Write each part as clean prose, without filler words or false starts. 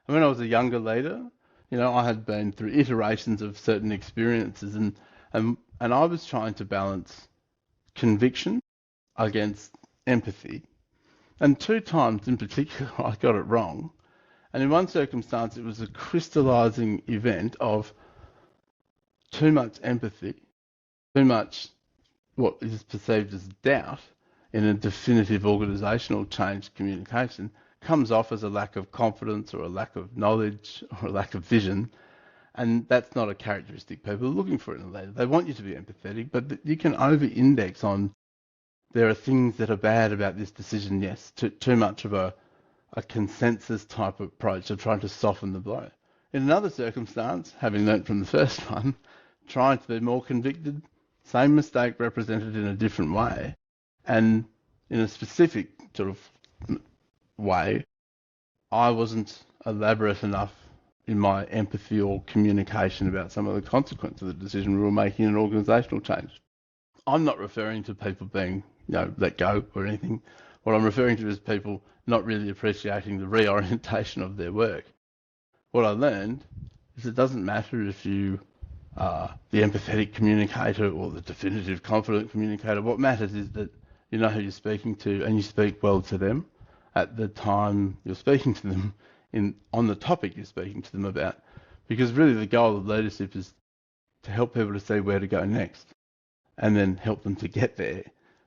And when I was a younger leader, I had been through iterations of certain experiences, and I was trying to balance conviction against empathy. And two times in particular, I got it wrong. And in one circumstance, it was a crystallizing event of too much empathy, too much what is perceived as doubt in a definitive organisational change communication comes off as a lack of confidence or a lack of knowledge or a lack of vision. And that's not a characteristic people are looking for in a leader. They want you to be empathetic, but you can over-index on there are things that are bad about this decision, yes, too much of a consensus type approach of trying to soften the blow. In another circumstance, having learnt from the first one, trying to be more convicted, same mistake represented in a different way, and in a specific sort of way, I wasn't elaborate enough in my empathy or communication about some of the consequences of the decision we were making in an organisational change. I'm not referring to people being, let go or anything. What I'm referring to is people not really appreciating the reorientation of their work. What I learned is it doesn't matter if you are the empathetic communicator or the definitive confident communicator. What matters is that you know who you're speaking to and you speak well to them at the time you're speaking to them on the topic you're speaking to them about. Because really the goal of leadership is to help people to see where to go next and then help them to get there.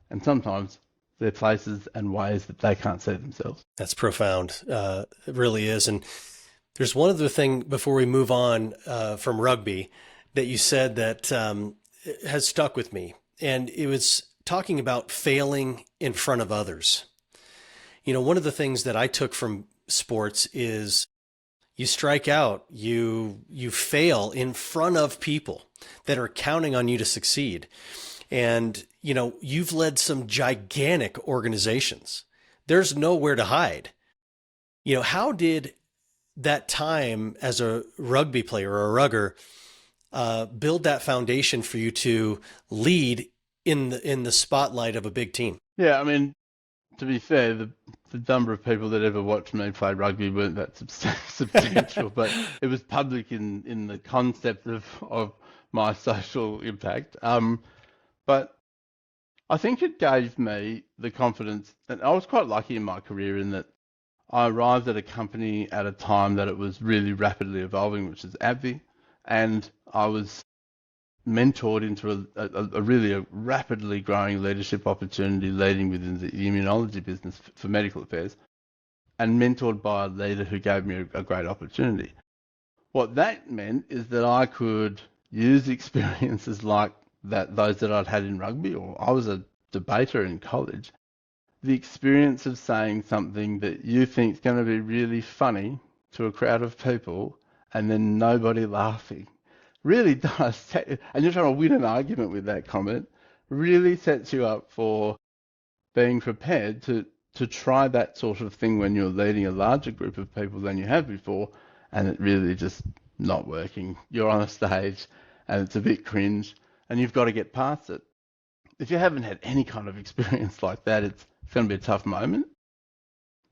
And sometimes there are places and ways that they can't see themselves. That's profound. It really is. And there's one other thing before we move on from rugby that you said that has stuck with me. And it was talking about failing in front of others. One of the things that I took from sports is you strike out, you fail in front of people that are counting on you to succeed. And, you've led some gigantic organizations. There's nowhere to hide. How did that time as a rugby player or a rugger build that foundation for you to lead in the spotlight of a big team? Yeah, I mean, to be fair, the number of people that ever watched me play rugby weren't that substantial, but it was public in the concept of my social impact. But I think it gave me the confidence, and I was quite lucky in my career in that I arrived at a company at a time that it was really rapidly evolving, which is AbbVie, and I was mentored into a really rapidly growing leadership opportunity leading within the immunology business for medical affairs, and mentored by a leader who gave me a great opportunity. What that meant is that I could use experiences like those that I'd had in rugby, or I was a debater in college. The experience of saying something that you think is going to be really funny to a crowd of people and then nobody laughing really does, and you're trying to win an argument with that comment, really sets you up for being prepared to try that sort of thing when you're leading a larger group of people than you have before, and it really just not working. You're on a stage and it's a bit cringe, and you've got to get past it. If you haven't had any kind of experience like that, it's going to be a tough moment.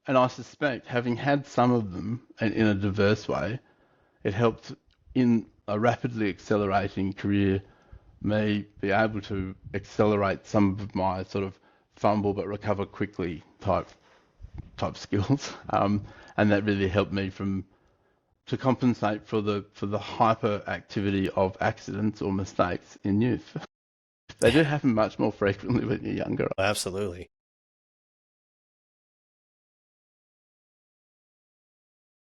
And I suspect, having had some of them in a diverse way, it helped in a rapidly accelerating career me be able to accelerate some of my sort of fumble but recover quickly type skills. And that really helped me to compensate for the hyperactivity of accidents or mistakes in youth. They do happen much more frequently when you're younger. Absolutely.